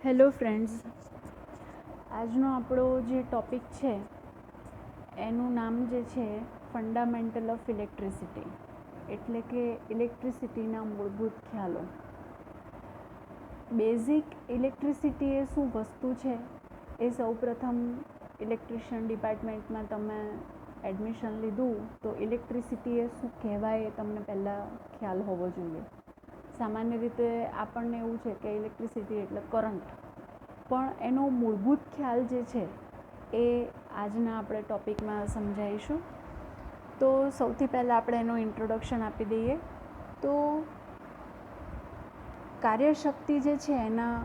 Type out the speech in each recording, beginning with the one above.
Hello friends, આજનો આપણો જે ટૉપિક છે એનું નામ જે છે ફંડામેન્ટલ ઓફ ઇલેક્ટ્રિસિટી, એટલે કે ઇલેક્ટ્રિસિટીના મૂળભૂત ખ્યાલો. બેઝિક ઇલેક્ટ્રિસિટી એ શું વસ્તુ છે એ સૌપ્રથમ ઇલેક્ટ્રિશિયન ડિપાર્ટમેન્ટમાં તમે એડમિશન લીધું તો ઇલેક્ટ્રિસિટી એ શું કહેવાય એ તમને પહેલાં ખ્યાલ હોવો જોઈએ. સામાન્ય રીતે આપણને એવું છે કે ઇલેક્ટ્રિસિટી એટલે કરંટ, પણ એનો મૂળભૂત ખ્યાલ જે છે એ આજના આપણે ટૉપિકમાં સમજાવીશું. તો સૌથી પહેલાં આપણે એનું ઇન્ટ્રોડક્શન આપી દઈએ. તો કાર્યશક્તિ જે છે એના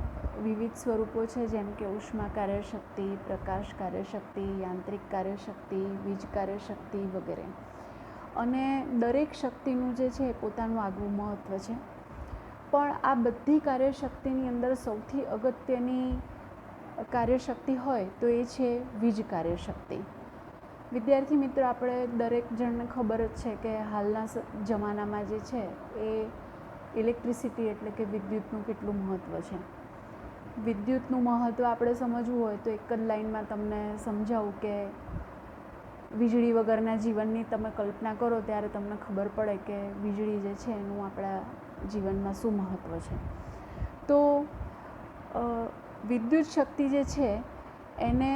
વિવિધ સ્વરૂપો છે, જેમ કે ઉષ્મા કાર્યશક્તિ, પ્રકાશ કાર્યશક્તિ, યાંત્રિક કાર્યશક્તિ, વીજ કાર્યશક્તિ વગેરે. અને દરેક શક્તિનું જે છે એ પોતાનું આગવું મહત્ત્વ છે. પણ આ બધી કાર્યશક્તિની અંદર સૌથી અગત્યની કાર્યશક્તિ હોય તો એ છે વીજ કાર્યશક્તિ. વિદ્યાર્થી મિત્રો, આપણે દરેક જણને ખબર જ છે કે હાલના જમાનામાં જે છે એ ઇલેક્ટ્રિસિટી એટલે કે વિદ્યુતનું કેટલું મહત્ત્વ છે. વિદ્યુતનું મહત્ત્વ આપણે સમજવું હોય તો એક જ લાઇનમાં તમને સમજાવું કે વીજળી વગરના જીવનની તમે કલ્પના કરો ત્યારે તમને ખબર પડે કે વીજળી જે છે એનું આપણા જીવનમાં શું મહત્ત્વ છે. તો વિદ્યુત શક્તિ જે છે એને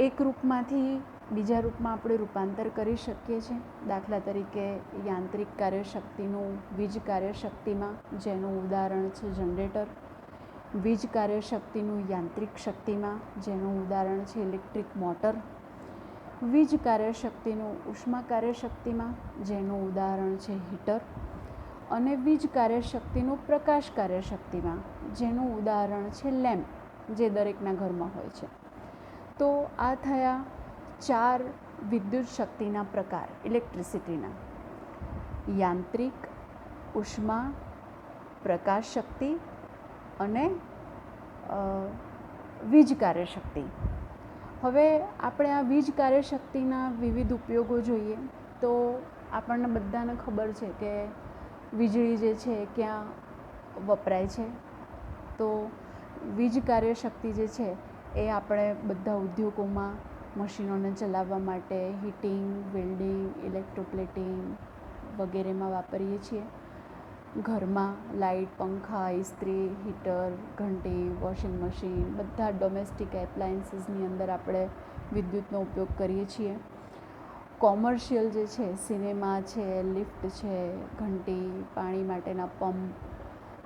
એક રૂપમાંથી બીજા રૂપમાં આપણે રૂપાંતર કરી શકીએ છીએ. દાખલા તરીકે યાંત્રિક કાર્યશક્તિનું વીજ કાર્યશક્તિમાં, જેનું ઉદાહરણ છે જનરેટર. વીજ કાર્યશક્તિનું યાંત્રિક શક્તિમાં, જેનું ઉદાહરણ છે ઇલેક્ટ્રિક મોટર. વીજ કાર્યશક્તિનું ઉષ્મા કાર્યશક્તિમાં, જેનું ઉદાહરણ છે હીટર. અને વીજ કાર્યશક્તિનું પ્રકાશ કાર્યશક્તિમાં, જેનું ઉદાહરણ છે લેમ્પ, જે દરેકના ઘરમાં હોય છે. તો આ થયા 4 વિદ્યુત શક્તિના પ્રકાર ઇલેક્ટ્રિસિટીના: યાંત્રિક, ઉષ્મા, પ્રકાશ શક્તિ અને વીજ કાર્યશક્તિ. હવે આપણે આ વીજ કાર્યશક્તિના વિવિધ ઉપયોગો જોઈએ તો આપણને બધાને ખબર છે કે વીજળી જે છે એ ક્યાં વપરાય છે. તો વીજ કાર્યશક્તિ જે છે એ આપણે બધા ઉદ્યોગોમાં મશીનોને ચલાવવા માટે હીટિંગ, વેલ્ડિંગ, ઇલેક્ટ્રોપ્લેટિંગ વગેરેમાં વાપરીએ છીએ. ઘરમાં લાઇટ, પંખા, ઇસ્ત્રી, હીટર, ઘંટી, વોશિંગ મશીન, બધા ડોમેસ્ટિક એપ્લાયન્સીસની અંદર આપણે વિદ્યુતનો ઉપયોગ કરીએ છીએ. કોમર્શિયલ જે છે, સિનેમા છે, લિફ્ટ છે, ઘંટી, પાણી માટેના પંપ,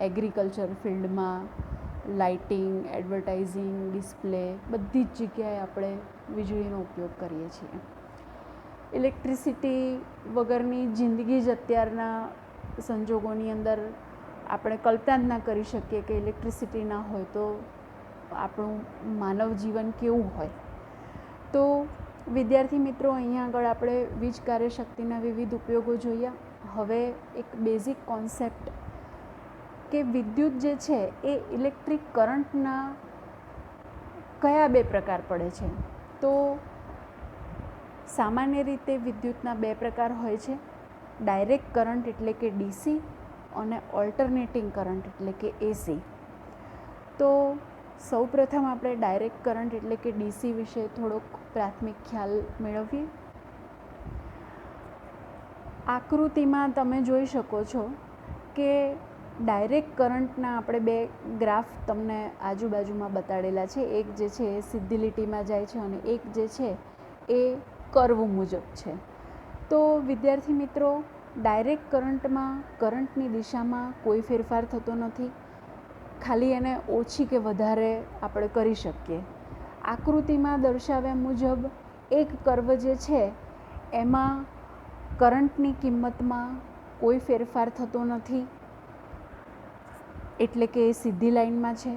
એગ્રીકલ્ચર ફિલ્ડમાં લાઇટિંગ, એડવર્ટાઇઝિંગ, ડિસ્પ્લે, બધી જ જગ્યાએ આપણે વીજળીનો ઉપયોગ કરીએ છીએ. ઇલેક્ટ્રિસિટી વગરની જિંદગી જ અત્યારના સંજોગોની અંદર આપણે કલ્પના જ ના કરી શકીએ કે ઇલેક્ટ્રિસિટી ના હોય તો આપણું માનવ જીવન કેવું હોય. તો વિદ્યાર્થી મિત્રો, અહીંયા આગળ આપણે વીજ કાર્યશક્તિના વિવિધ ઉપયોગો જોયા. હવે એક બેઝિક કોન્સેપ્ટ કે વિદ્યુત જે છે એ ઇલેક્ટ્રિક કરંટના કયા 2 પ્રકાર પડે છે. તો સામાન્ય રીતે વિદ્યુતના 2 પ્રકાર હોય છે: ડાયરેક્ટ કરંટ એટલે કે ડીસી અને ઓલ્ટરનેટિંગ કરંટ એટલે કે એસી. તો સૌપ્રથમ આપણે ડાયરેક્ટ કરંટ એટલે કે ડીસી વિશે થોડોક પ્રાથમિક ખ્યાલ મેળવીએ. આકૃતિમાં તમે જોઈ શકો છો કે ડાયરેક્ટ કરંટના આપણે 2 ગ્રાફ તમને આજુબાજુમાં બતાડેલા છે. એક જે છે એ સીધી લીટીમાં જાય છે અને એક જે છે એ કર્વ મુજબ છે. તો વિદ્યાર્થી મિત્રો, ડાયરેક્ટ કરંટમાં કરંટની દિશામાં કોઈ ફેરફાર થતો નથી, ખાલી એને ઓછી કે વધારે આપણે કરી શકીએ. આકૃતિમાં દર્શાવ્યા મુજબ એક કર્વ જે છે એમાં કરંટની કિંમતમાં કોઈ ફેરફાર થતો નથી, એટલે કે એ સીધી લાઇનમાં છે.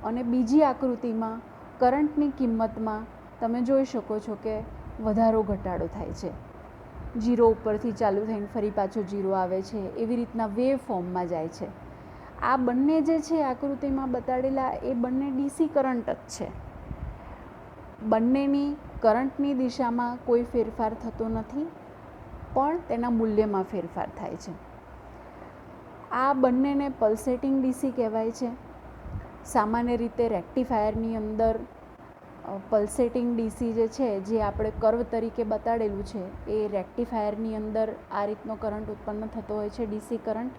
અને બીજી આકૃતિમાં કરંટની કિંમતમાં તમે જોઈ શકો છો કે વધારો ઘટાડો થાય છે. 0 ઉપરથી ચાલુ થઈને ફરી પાછો 0 આવે છે, એવી રીતના વેવ ફોર્મમાં જાય છે. આ બંને જે છે આકૃતિમાં બતાડેલા એ બંને ડીસી કરંટ જ છે. બંનેની કરંટની દિશામાં કોઈ ફેરફાર થતો નથી, પણ તેના મૂલ્યમાં ફેરફાર થાય છે. આ બંનેને પલ્સેટિંગ ડીસી કહેવાય છે. સામાન્ય રીતે રેક્ટિફાયરની અંદર પલ્સેટિંગ ડીસી જે છે, જે આપણે કર્વ તરીકે બતાડેલું છે, એ રેક્ટિફાયરની અંદર આ રીતનો કરંટ ઉત્પન્ન થતો હોય છે. ડીસી કરંટ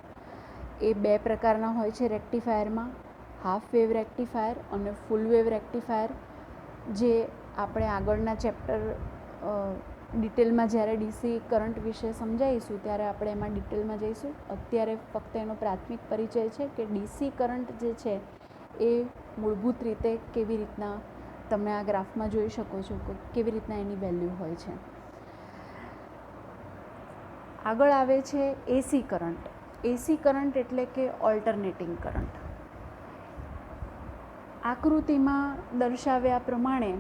એ બે પ્રકારના હોય છે રેક્ટિફાયરમાં, હાફ વેવ રેક્ટિફાયર અને ફૂલ વેવ રેક્ટિફાયર, જે આપણે આગળના ચેપ્ટર ડિટેલમાં જ્યારે ડીસી કરંટ વિશે સમજાવીશું ત્યારે આપણે એમાં ડિટેલમાં જઈશું. અત્યારે ફક્ત એનો પ્રાથમિક પરિચય છે કે ડીસી કરંટ જે છે એ મૂળભૂત રીતે કેવી રીતના તમે આ ગ્રાફમાં જોઈ શકો છો કે કેવી રીતના એની વેલ્યુ હોય છે. આગળ આવે છે એસી કરંટ. એસી કરંટ એટલે કે ઓલ્ટરનેટિંગ કરંટ. આકૃતિમાં દર્શાવ્યા પ્રમાણે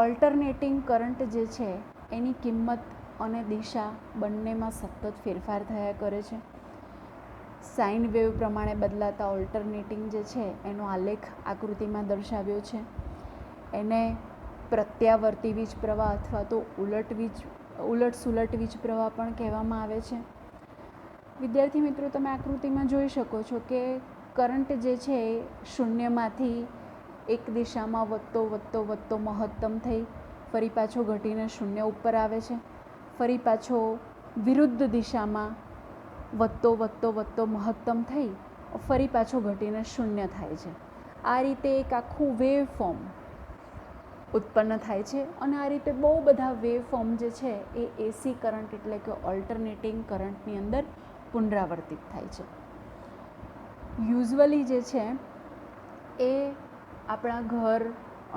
ઓલ્ટરનેટિંગ કરંટ જે છે એની કિંમત અને દિશા બંનેમાં સતત ફેરફાર થયા કરે છે. સાઇન વેવ પ્રમાણે બદલાતા ઓલ્ટરનેટિંગ જે છે એનો આલેખ આકૃતિમાં દર્શાવ્યો છે. એને પ્રત્યાવર્તી વીજ પ્રવાહ અથવા તો ઉલટ સુલટ વીજ પ્રવાહ પણ કહેવામાં આવે છે. વિદ્યાર્થી મિત્રો, તમે આકૃતિમાં જોઈ શકો છો કે કરંટ જે છે એ શૂન્યમાંથી એક દિશામાં વધતો મહત્તમ થઈ ફરી પાછો ઘટીને શૂન્ય ઉપર આવે છે. ફરી પાછો વિરુદ્ધ દિશામાં વધતો મહત્તમ થઈ ફરી પાછો ઘટીને શૂન્ય થાય છે. આ રીતે એક આખું વેવ ફોર્મ ઉત્પન્ન થાય છે અને આ રીતે બહુ બધા વેવ ફોર્મ જે છે એ એસી કરંટ એટલે કે ઓલ્ટરનેટિંગ કરંટની અંદર પુનરાવર્તિત થાય છે. યુઝવલી જે છે એ આપણા ઘર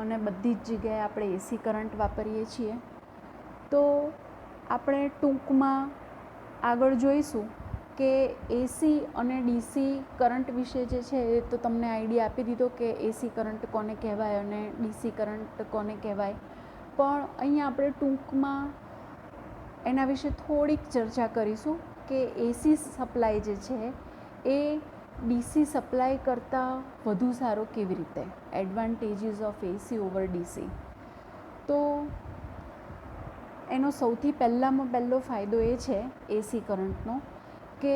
અને બધી જ જગ્યાએ આપણે એસી કરંટ વાપરીએ છીએ. તો આપણે ટૂંકમાં આગળ જોઈશું કે એસી અને ડીસી કરંટ વિશે જે છે એ તો તમને આઈડિયા આપી દીધો કે એસી કરંટ કોને કહેવાય અને ડીસી કરંટ કોને કહેવાય. પણ અહીંયા આપણે ટૂંકમાં એના વિશે થોડીક ચર્ચા કરીશું કે એસી સપ્લાય જે છે એ ડીસી સપ્લાય કરતાં વધુ સારો કેવી રીતે, advantages of AC over DC. તો એનો સૌથી પહેલો ફાયદો એ છે એસી કરંટનો કે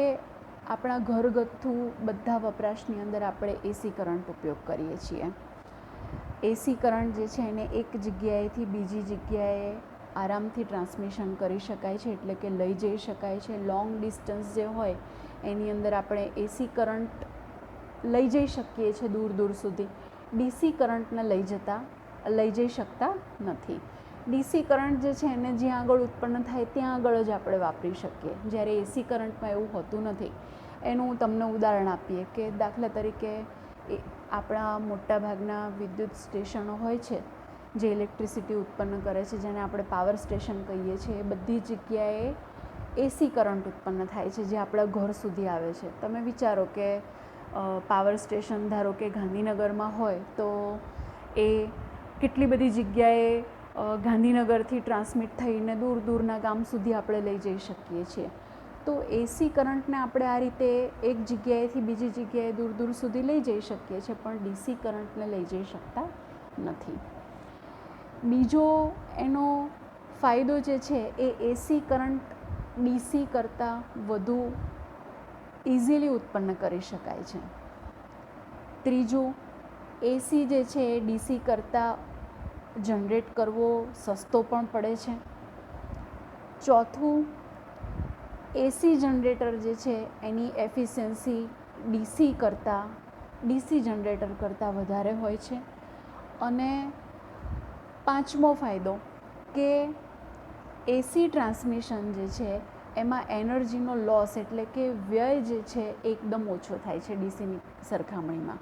આપણા ઘરગથ્થુ બધા વપરાશની અંદર આપણે એસી કરંટ ઉપયોગ કરીએ છીએ. એસી કરંટ જે છે એને એક જગ્યાએથી બીજી જગ્યાએ આરામથી ટ્રાન્સમિશન કરી શકાય છે, એટલે કે લઈ જઈ શકાય છે. લોંગ ડિસ્ટન્સ જે હોય એની અંદર આપણે એસી કરંટ લઈ જઈ શકીએ છીએ દૂર સુધી. ડીસી કરંટને લઈ જઈ શકતા નથી. ડીસી કરંટ જે છે એને જ્યાં આગળ ઉત્પન્ન થાય ત્યાં આગળ જ આપણે વાપરી શકીએ, જ્યારે એસી કરંટમાં એવું હોતું નથી. એનું તમને ઉદાહરણ આપીએ કે દાખલા તરીકે આપણા મોટાભાગના વિદ્યુત સ્ટેશનો હોય છે જે ઇલેક્ટ્રિસિટી ઉત્પન્ન કરે છે, જેને આપણે પાવર સ્ટેશન કહીએ છીએ, એ બધી જગ્યાએ એસી કરંટ ઉત્પન્ન થાય છે જે આપણા ઘર સુધી આવે છે. તમે વિચારો કે પાવર સ્ટેશન ધારો કે ગાંધીનગરમાં હોય તો એ કેટલી બધી જગ્યાએ ગાંધીનગરથી ટ્રાન્સમિટ થઈને દૂરના ગામ સુધી આપણે લઈ જઈ શકીએ છીએ. તો એસી કરંટને આપણે આ રીતે એક જગ્યાએથી બીજી જગ્યાએ દૂર સુધી લઈ જઈ શકીએ છીએ, પણ ડીસી કરંટને લઈ જઈ શકતા નથી. બીજો એનો ફાયદો જે છે એ એસી કરંટ ડીસી કરતાં વધુ ઇઝીલી ઉત્પન્ન કરી શકાય છે. ત્રીજું, એસી જે છે એ ડીસી કરતાં જનરેટ કરવો સસ્તો પણ પડે છે. ચોથું, એસી જનરેટર જે છે એની એફિશિયન્સી ડીસી જનરેટર કરતાં વધારે હોય છે. અને પાંચમો ફાયદો કે એસી ટ્રાન્સમિશન જે છે એમાં એનર્જીનો લોસ એટલે કે વ્યય જે છે એકદમ ઓછો થાય છે ડીસીની સરખામણીમાં.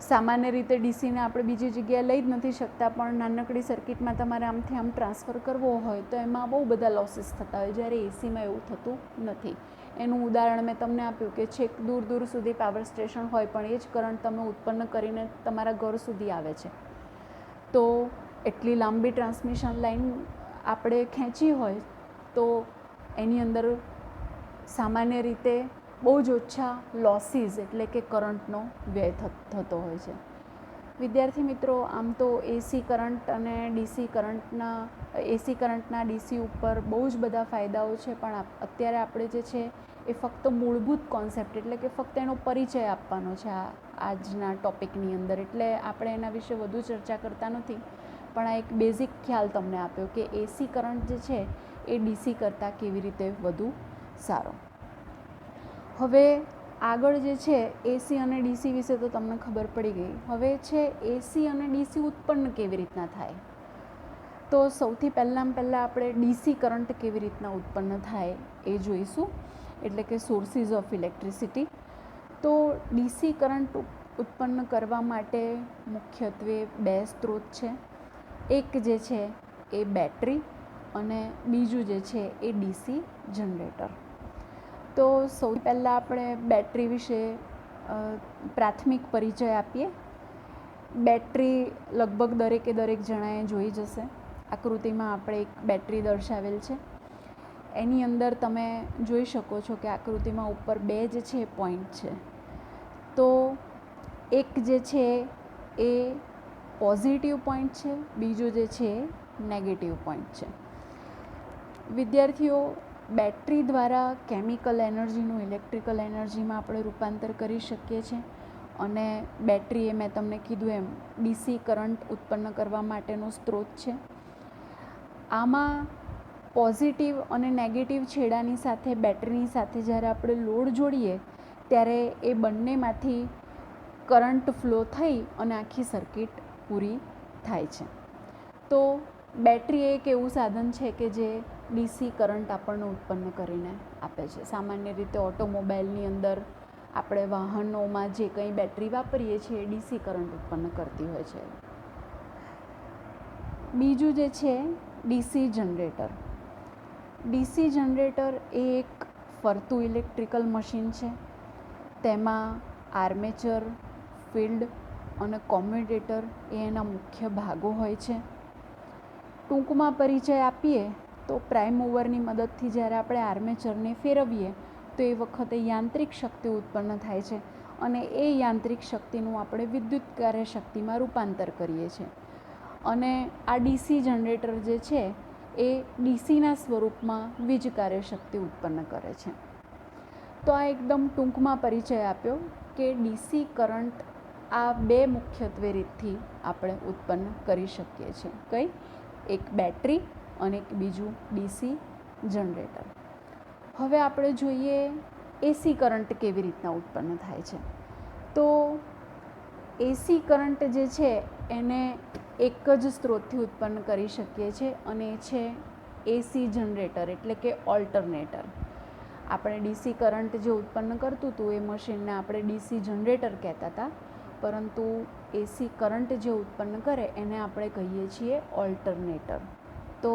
સામાન્ય રીતે ડીસીને આપણે બીજી જગ્યાએ લઈ જ નથી શકતા, પણ નાનકડી સર્કિટમાં તમારે આમથી આમ ટ્રાન્સફર કરવો હોય તો એમાં બહુ બધા લોસીસ થતા હોય, જ્યારે એસીમાં એવું થતું નથી. એનું ઉદાહરણ મેં તમને આપ્યું કે છેક દૂર સુધી પાવર સ્ટેશન હોય પણ એ જ કરંટ તમે ઉત્પન્ન કરીને તમારા ઘર સુધી આવે છે. તો એટલી લાંબી ટ્રાન્સમિશન લાઈન આપણે ખેંચી હોય તો એની અંદર સામાન્ય રીતે બહુ જ ઓછા લોસીસ એટલે કે કરંટનો વ્યય થતો હોય છે. વિદ્યાર્થી મિત્રો, આમ તો એસી કરંટ અને એસી કરંટના ડીસી ઉપર બહુ જ બધા ફાયદાઓ છે, પણ અત્યારે આપણે જે છે એ ફક્ત મૂળભૂત કોન્સેપ્ટ એટલે કે ફક્ત એનો પરિચય આપવાનો છે આજના ટૉપિકની અંદર, એટલે આપણે એના વિશે વધુ ચર્ચા કરતા નથી, પણ આ એક બેઝિક ખ્યાલ તમને આપ્યો કે એસી કરંટ જે છે એ ડીસી કરતાં કેવી રીતે વધુ સારો. હવે આગળ જે છે એસી અને ડીસી વિશે તો તમને ખબર પડી ગઈ. હવે છે એસી અને ડીસી ઉત્પન્ન કેવી રીતના થાય. તો સૌથી પહેલાં આપણે ડીસી કરંટ કેવી રીતના ઉત્પન્ન થાય એ જોઈશું, એટલે કે સોર્સિસ ઓફ ઇલેક્ટ્રિસિટી. તો ડીસી કરંટ ઉત્પન્ન કરવા માટે મુખ્યત્વે બે સ્ત્રોત છે. એક જે છે એ બેટરી અને બીજું જે છે એ ડીસી જનરેટર. તો સૌથી પહેલાં આપણે બેટરી વિશે પ્રાથમિક પરિચય આપીએ. બેટરી લગભગ દરેક જણાએ જોઈ જશે. આકૃતિમાં આપણે એક બેટરી દર્શાવેલ છે. એની અંદર તમે જોઈ શકો છો કે આકૃતિમાં ઉપર બે જે છે એ પોઈન્ટ છે. તો એક જે છે એ પોઝિટિવ પોઈન્ટ છે, બીજો જે છે એ નેગેટિવ પોઈન્ટ છે. વિદ્યાર્થીઓ, બેટરી દ્વારા કેમિકલ એનર્જીનું ઇલેક્ટ્રિકલ એનર્જીમાં આપણે રૂપાંતર કરી શકીએ છીએ, અને બેટરી એ મેં તમને કીધું એમ ડીસી કરંટ ઉત્પન્ન કરવા માટેનો સ્ત્રોત છે. આમાં પોઝિટિવ અને નેગેટિવ છેડાની સાથે બેટરીની સાથે જ્યારે આપણે લોડ જોડીએ ત્યારે એ બંનેમાંથી કરંટ ફ્લો થઈ અને આખી સર્કિટ પૂરી થાય છે. તો બેટરી એક એવું સાધન છે કે જે ડીસી કરંટ આપણને ઉત્પન્ન કરીને આપે છે. સામાન્ય રીતે ઓટોમોબાઈલની અંદર આપણે વાહનોમાં જે કંઈ બેટરી વાપરીએ છીએ એ ડીસી કરંટ ઉત્પન્ન કરતી હોય છે. બીજું જે છે ડીસી જનરેટર. ડીસી જનરેટર એ એક ફરતું ઇલેક્ટ્રિકલ મશીન છે. તેમાં આર્મેચર, ફિલ્ડ અને કોમ્યુટેટર એ એના મુખ્ય ભાગો હોય છે. ટૂંકમાં પરિચય આપીએ તો પ્રાઇમ મૂવરની મદદથી જ્યારે આપણે આર્મેચરને ફેરવીએ તો એ વખતે યાંત્રિક શક્તિ ઉત્પન્ન થાય છે, અને એ યાંત્રિક શક્તિનું આપણે વિદ્યુત કાર્યશક્તિમાં રૂપાંતર કરીએ છીએ. અને આ ડીસી જનરેટર જે છે એ ડીસીના સ્વરૂપમાં વીજ કાર્યશક્તિ ઉત્પન્ન કરે છે. તો આ એકદમ ટૂંકમાં પરિચય આપ્યો કે ડીસી કરંટ આ બે મુખ્યત્વે રીતથી આપણે ઉત્પન્ન કરી શકીએ છીએ. કઈ? એક બેટરી અને એક બીજું ડીસી જનરેટર. હવે આપણે જોઈએ એસી કરંટ કેવી રીતના ઉત્પન્ન થાય છે. તો એસી કરંટ જે છે એને એક જ સ્ત્રોતથી ઉત્પન્ન કરી શકીએ છીએ, અને એ છે એસી જનરેટર એટલે કે ઓલ્ટરનેટર. આપણે ડીસી કરંટ જે ઉત્પન્ન કરતું હતું એ મશીનને આપણે ડીસી જનરેટર કહેતા હતા, પરંતુ એસી કરંટ જે ઉત્પન્ન કરે એને આપણે કહીએ છીએ ઓલ્ટરનેટર. તો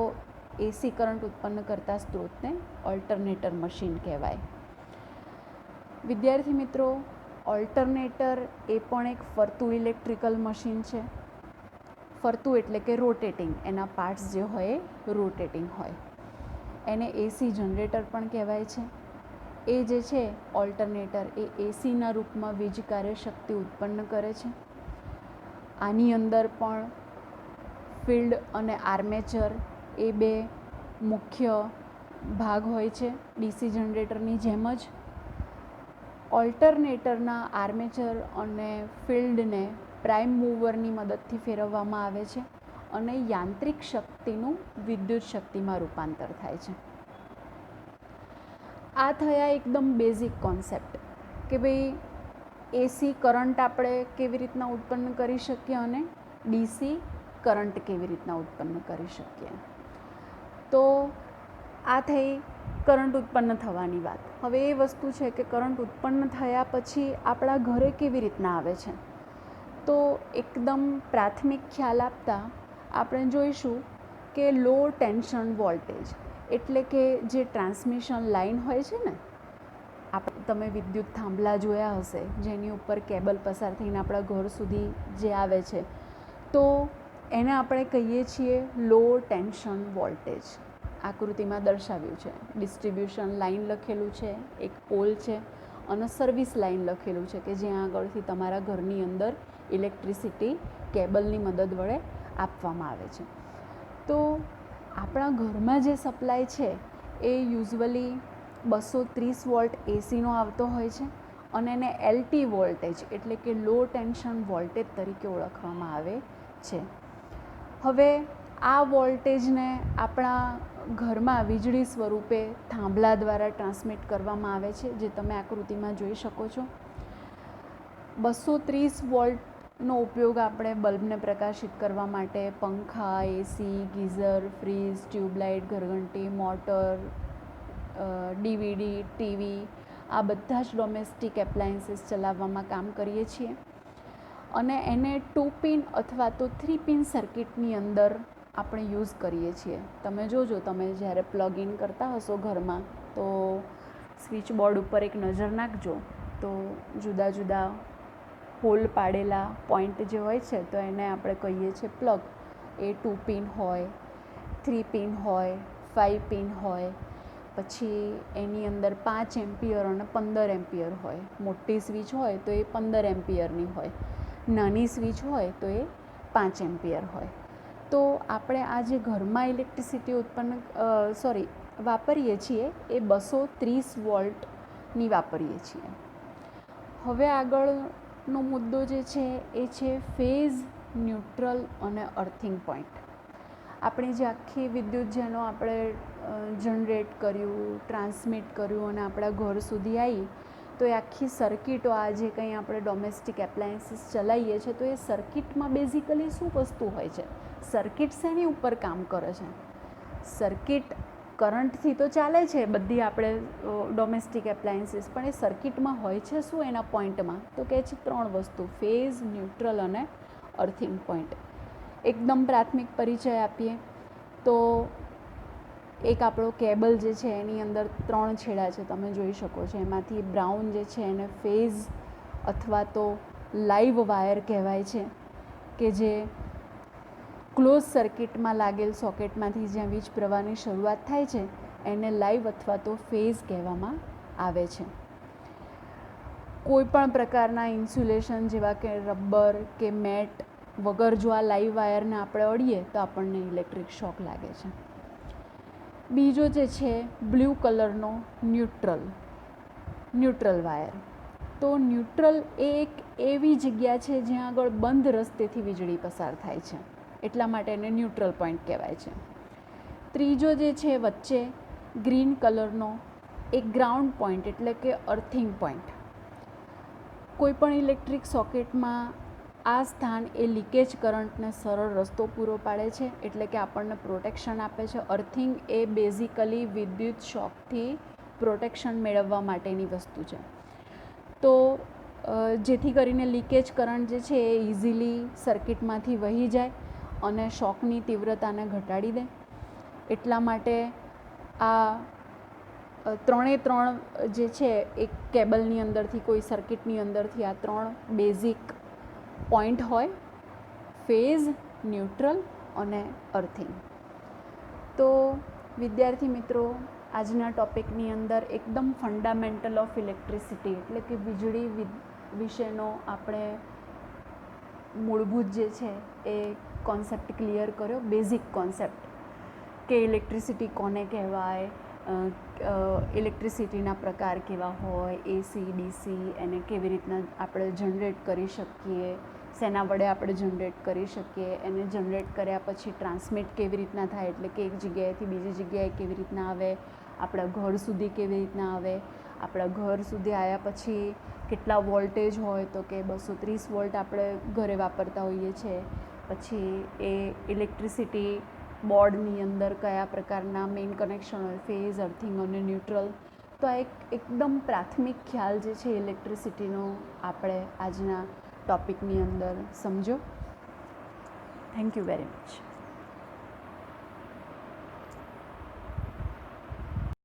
એસી કરંટ ઉત્પન્ન કરતા સ્ત્રોતને ઓલ્ટરનેટર મશીન કહેવાય. વિદ્યાર્થી મિત્રો, ઓલ્ટરનેટર એ પણ એક ફરતું ઇલેક્ટ્રિકલ મશીન છે. ફરતું એટલે કે રોટેટિંગ, એના પાર્ટ્સ જે હોય એ રોટેટિંગ હોય. એને એસી જનરેટર પણ કહેવાય છે. એ જે છે ઓલ્ટરનેટર એ એસીના રૂપમાં વીજ કાર્યશક્તિ ઉત્પન્ન કરે છે. આની અંદર પણ ફિલ્ડ અને આર્મેચર એ બે મુખ્ય ભાગ હોય છે ડીસી જનરેટરની જેમ જ. ઓલ્ટરનેટરના આર્મેચર અને ફિલ્ડને પ્રાઇમ મૂવરની મદદથી ફેરવવામાં આવે છે અને યાંત્રિક શક્તિનું વિદ્યુત શક્તિમાં રૂપાંતર થાય છે. આ થયા એકદમ બેઝિક કોન્સેપ્ટ કે ભાઈ એસી કરંટ આપણે કેવી રીતના ઉત્પન્ન કરી શકીએ અને ડીસી કરંટ કેવી રીતના ઉત્પન્ન કરી શકીએ. તો આ થઈ કરંટ ઉત્પન્ન થવાની વાત. હવે એ વસ્તુ છે કે કરંટ ઉત્પન્ન થયા પછી આપણા ઘરે કેવી રીતના આવે છે. તો એકદમ પ્રાથમિક ખ્યાલ આપતા આપણે જોઈશું કે લો ટેન્શન વોલ્ટેજ એટલે કે જે ટ્રાન્સમિશન લાઇન હોય છે ને, તમે વિદ્યુત થાંભલા જોયા હશે જેની ઉપર કેબલ પસાર થઈને આપણા ઘર સુધી જે આવે છે, તો એને આપણે કહીએ છીએ લો ટેન્શન વોલ્ટેજ. આકૃતિમાં દર્શાવ્યું છે. ડિસ્ટ્રીબ્યુશન લાઇન લખેલું છે, એક પોલ છે અને સર્વિસ લાઇન લખેલું છે કે જ્યાં આગળથી તમારા ઘરની અંદર ઇલેક્ટ્રિસિટી કેબલની મદદ વડે આપવામાં આવે છે. તો આપણા ઘરમાં જે સપ્લાય છે એ યુઝવલી 230 વોલ્ટ એસીનો આવતો હોય છે અને એને એલટી વોલ્ટેજ એટલે કે લો ટેન્શન વોલ્ટેજ તરીકે ઓળખવામાં આવે છે. હવે આ વોલ્ટેજને આપણા ઘરમાં વીજળી સ્વરૂપે થાંભલા દ્વારા ટ્રાન્સમિટ કરવામાં આવે છે, જે તમે આકૃતિમાં જોઈ શકો છો. 230 વોલ્ટનો ઉપયોગ આપણે બલ્બને પ્રકાશિત કરવા માટે પંખા, એસી, ગીઝર, ફ્રીજ, ટ્યુબલાઇટ, ઘરઘંટી, મોટર, ડીવીડી, ટીવી આ બધા જ ડોમેસ્ટિક એપ્લાયન્સીસ ચલાવવામાં કામ કરીએ છીએ અને એને 2 પિન અથવા તો 3 પિન સર્કિટની અંદર આપણે યુઝ કરીએ છીએ. તમે જોજો, તમે જ્યારે પ્લગ ઇન કરતા હશો ઘરમાં તો સ્વિચ બોર્ડ ઉપર એક નજર નાખજો તો જુદા જુદા હોલ પાડેલા પોઈન્ટ જે હોય છે તો એને આપણે કહીએ છીએ પ્લગ. એ 2 પિન હોય, 3 પિન હોય, 5 પિન હોય, પછી એની અંદર 5 એમ્પિયર અને 15 એમ્પિયર હોય. મોટી સ્વિચ હોય તો એ 15 એમ્પિયરની હોય, નાની સ્વિચ હોય તો એ 5 એમ્પિયર હોય. તો આપણે આ જે ઘરમાં ઇલેક્ટ્રિસિટી વાપરીએ છીએ એ 230 વોલ્ટની વાપરીએ છીએ. હવે આગળનો મુદ્દો જે છે એ છે ફેઝ, ન્યુટ્રલ અને અર્થિંગ પોઈન્ટ. આપણી જે આખી વિદ્યુત જેનો આપણે જનરેટ કર્યું, ટ્રાન્સમિટ કર્યું અને આપણા ઘર સુધી આવી, તો એ આખી સર્કિટો આ જે કંઈ આપણે ડોમેસ્ટિક એપ્લાયન્સીસ ચલાવીએ છીએ તો એ સર્કિટમાં બેઝિકલી શું વસ્તુ હોય છે? સર્કિટ શેની ઉપર કામ કરે છે? સર્કિટ કરંટથી તો ચાલે છે બધી આપણે ડોમેસ્ટિક એપ્લાયન્સીસ, પણ એ સર્કિટમાં હોય છે શું એના પોઈન્ટમાં? તો કહે છે 3 વસ્તુ: ફેઝ, ન્યુટ્રલ અને અર્થિંગ પોઈન્ટ. એકદમ પ્રાથમિક પરિચય આપીએ તો એક આપણો કેબલ જે છે એની અંદર 3 છેડા છે, તમે જોઈ શકો છો. એમાંથી બ્રાઉન જે છે એને ફેઝ અથવા તો લાઈવ વાયર કહેવાય છે, કે જે ક્લોઝ સર્કિટમાં લાગેલ સોકેટમાંથી જ્યાં વીજ પ્રવાહની શરૂઆત થાય છે એને લાઈવ અથવા તો ફેઝ કહેવામાં આવે છે. કોઈ પણ પ્રકારના ઇન્સ્યુલેશન જેવા કે રબર કે મેટ વગર જો આ લાઈવ વાયરને આપણે અડીએ તો આપણને ઇલેક્ટ્રિક શોક લાગે છે. બીજો જે છે બ્લુ કલરનો ન્યુટ્રલ વાયર. તો ન્યુટ્રલ એ એક એવી જગ્યા છે જ્યાં આગળ બંધ રસ્તેથી વીજળી પસાર થાય છે, એટલા માટે એને ન્યુટ્રલ પોઈન્ટ કહેવાય છે. ત્રીજો જે છે વચ્ચે ગ્રીન કલરનો એક ગ્રાઉન્ડ પોઈન્ટ એટલે કે અર્થિંગ પોઈન્ટ. કોઈ પણ ઇલેક્ટ્રિક સોકેટમાં આ સ્થાન એ લીકેજ કરંટને સરળ રસ્તો પૂરો પાડે છે, એટલે કે આપણને પ્રોટેક્શન આપે છે. અર્થિંગ એ બેઝિકલી વિદ્યુત શોકથી પ્રોટેક્શન મેળવવા માટેની વસ્તુ છે. તો જેથી કરીને લીકેજ કરંટ જે છે એ ઇઝીલી સર્કિટમાંથી વહી જાય અને શોકની તીવ્રતાને ઘટાડી દે. એટલા માટે આ 3 જે છે એક કેબલની અંદરથી, કોઈ સર્કિટની અંદરથી આ 3 બેઝિક પોઈન્ટ હોય: ફેઝ, ન્યુટ્રલ અને અર્થિંગ. તો વિદ્યાર્થી મિત્રો, આજના ટૉપિકની અંદર એકદમ ફંડામેન્ટલ ઓફ ઇલેક્ટ્રિસિટી એટલે કે વીજળી વિશેનો આપણે મૂળભૂત જે છે એ કોન્સેપ્ટ ક્લિયર કર્યો. બેઝિક કોન્સેપ્ટ કે ઇલેક્ટ્રિસિટી કોને કહેવાય, ઇલેક્ટ્રિસિટીના પ્રકાર કેવા હોય, એસી, ડીસી, એને કેવી રીતના આપણે જનરેટ કરી શકીએ, શેના વડે આપણે જનરેટ કરી શકીએ, એને જનરેટ કર્યા પછી ટ્રાન્સમિટ કેવી રીતના થાય, એટલે કે એક જગ્યાએથી બીજી જગ્યાએ કેવી રીતના આવે, આપણા ઘર સુધી કેવી રીતના આવે, આપણા ઘર સુધી આવ્યા પછી કેટલા વોલ્ટેજ હોય, તો કે 230 વોલ્ટ આપણે ઘરે વાપરતા હોઈએ છીએ. પછી એ ઇલેક્ટ્રિસિટી બોર્ડની અંદર કયા પ્રકારના મેઇન કનેક્શન હોય, ફેઝ, અર્થિંગ અને ન્યુટ્રલ. તો આ એકદમ પ્રાથમિક ખ્યાલ જે છે ઇલેક્ટ્રિસિટીનો આપણે આજના ટૉપિકની અંદર સમજો. Thank you very much.